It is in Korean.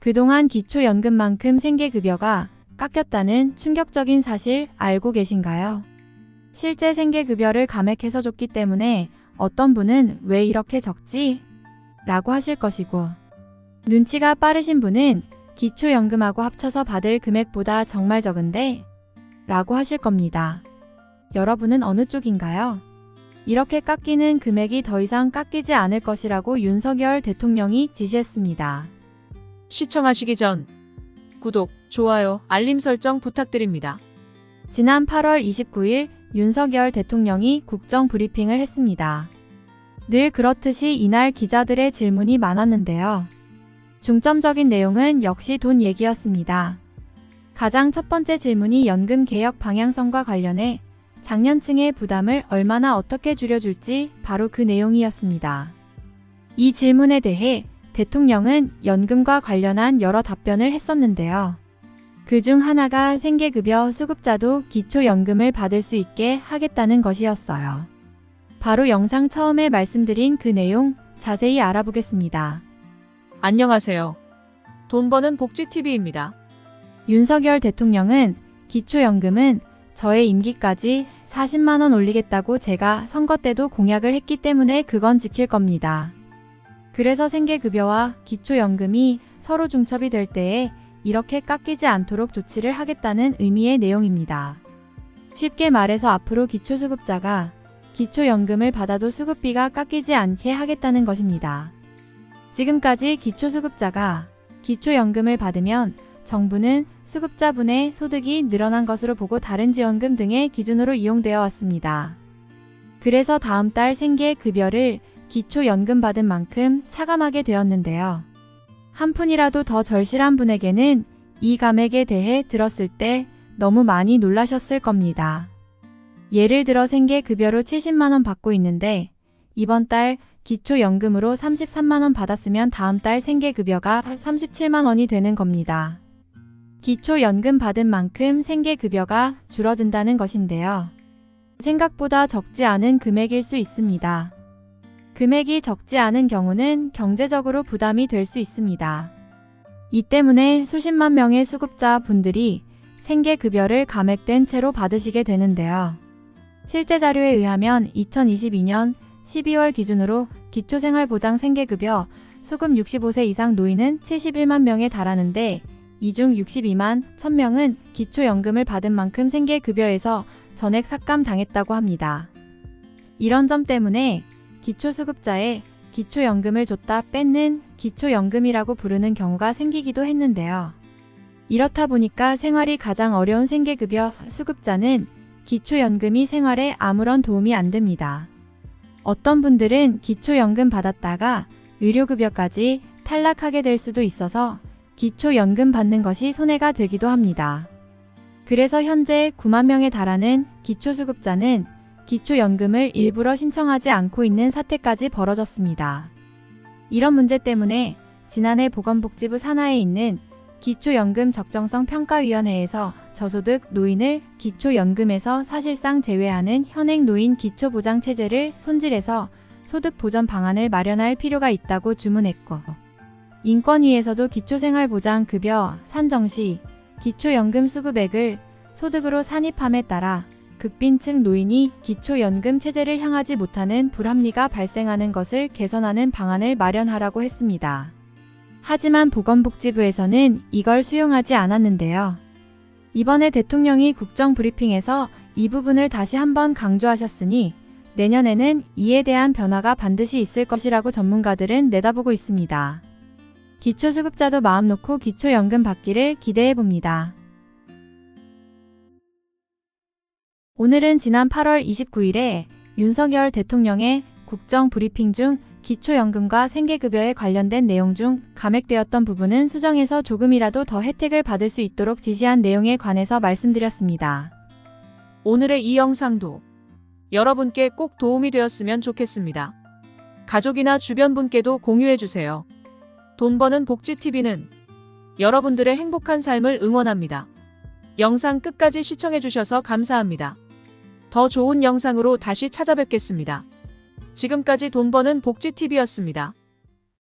그동안 기초연금만큼 생계급여가 깎였다는 충격적인 사실 알고 계신가요? 실제 생계급여를 감액해서 줬기 때문에 어떤 분은 왜 이렇게 적지? 라고 하실 것이고, 눈치가 빠르신 분은 기초연금하고 합쳐서 받을 금액보다 정말 적은데? 라고 하실 겁니다. 여러분은 어느 쪽인가요? 이렇게 깎이는 금액이 더 이상 깎이지 않을 것이라고 윤석열 대통령이 지시했습니다. 시청하시기 전 구독, 좋아요, 알림 설정 부탁드립니다. 지난 8월 29일 윤석열 대통령이 국정 브리핑을 했습니다. 늘 그렇듯이 이날 기자들의 질문이 많았는데요. 중점적인 내용은 역시 돈 얘기였습니다. 가장 첫 번째 질문이 연금 개혁 방향성과 관련해 장년층의 부담을 얼마나 어떻게 줄여줄지 바로 그 내용이었습니다. 이 질문에 대해 대통령은 연금과 관련한 여러 답변을 했었는데요. 그중 하나가 생계급여 수급자도 기초연금을 받을 수 있게 하겠다는 것이었어요. 바로 영상 처음에 말씀드린 그 내용 자세히 알아보겠습니다. 안녕하세요. 돈 버는 복지TV입니다. 윤석열 대통령은 기초연금은 저의 임기까지 40만 원 올리겠다고 제가 선거 때도 공약을 했기 때문에 그건 지킬 겁니다. 그래서 생계급여와 기초연금이 서로 중첩이 될 때에 이렇게 깎이지 않도록 조치를 하겠다는 의미의 내용입니다. 쉽게 말해서 앞으로 기초수급자가 기초연금을 받아도 수급비가 깎이지 않게 하겠다는 것입니다. 지금까지 기초수급자가 기초연금을 받으면 정부는 수급자분의 소득이 늘어난 것으로 보고 다른 지원금 등의 기준으로 이용되어 왔습니다. 그래서 다음 달 생계급여를 기초연금 받은 만큼 차감하게 되었는데요. 한 푼이라도 더 절실한 분에게는 이 감액에 대해 들었을 때 너무 많이 놀라셨을 겁니다. 예를 들어 생계급여로 70만 원 받고 있는데 이번 달 기초연금으로 33만 원 받았으면 다음 달 생계급여가 37만 원이 되는 겁니다. 기초연금 받은 만큼 생계급여가 줄어든다는 것인데요. 생각보다 적지 않은 금액일 수 있습니다. 금액이 적지 않은 경우는 경제적으로 부담이 될 수 있습니다. 이 때문에 수십만 명의 수급자 분들이 생계급여를 감액된 채로 받으시게 되는데요. 실제 자료에 의하면 2022년 12월 기준으로 기초생활보장 생계급여 수급 65세 이상 노인은 71만 명에 달하는데 이 중 62만 1000명은 기초연금을 받은 만큼 생계급여에서 전액 삭감당했다고 합니다. 이런 점 때문에 기초수급자에 기초연금을 줬다 뺏는 기초연금이라고 부르는 경우가 생기기도 했는데요. 이렇다 보니까 생활이 가장 어려운 생계급여 수급자는 기초연금이 생활에 아무런 도움이 안 됩니다. 어떤 분들은 기초연금 받았다가 의료급여까지 탈락하게 될 수도 있어서 기초연금 받는 것이 손해가 되기도 합니다. 그래서 현재 9만 명에 달하는 기초수급자는 기초연금을 일부러 신청하지 않고 있는 사태까지 벌어졌습니다. 이런 문제 때문에 지난해 보건복지부 산하에 있는 기초연금 적정성 평가위원회에서 저소득 노인을 기초연금에서 사실상 제외하는 현행 노인 기초보장체제를 손질해서 소득보전 방안을 마련할 필요가 있다고 주문했고, 인권위에서도 기초생활보장급여 산정 시 기초연금 수급액을 소득으로 산입함에 따라 극빈층 노인이 기초연금 체제를 향하지 못하는 불합리가 발생하는 것을 개선하는 방안을 마련하라고 했습니다. 하지만 보건복지부에서는 이걸 수용하지 않았는데요. 이번에 대통령이 국정 브리핑에서 이 부분을 다시 한번 강조하셨으니 내년에는 이에 대한 변화가 반드시 있을 것이라고 전문가들은 내다보고 있습니다. 기초수급자도 마음 놓고 기초연금 받기를 기대해봅니다. 오늘은 지난 8월 29일에 윤석열 대통령의 국정 브리핑 중 기초연금과 생계급여에 관련된 내용 중 감액되었던 부분은 수정해서 조금이라도 더 혜택을 받을 수 있도록 지시한 내용에 관해서 말씀드렸습니다. 오늘의 이 영상도 여러분께 꼭 도움이 되었으면 좋겠습니다. 가족이나 주변 분께도 공유해주세요. 돈 버는 복지TV는 여러분들의 행복한 삶을 응원합니다. 영상 끝까지 시청해주셔서 감사합니다. 더 좋은 영상으로 다시 찾아뵙겠습니다. 지금까지 돈 버는 복지TV였습니다.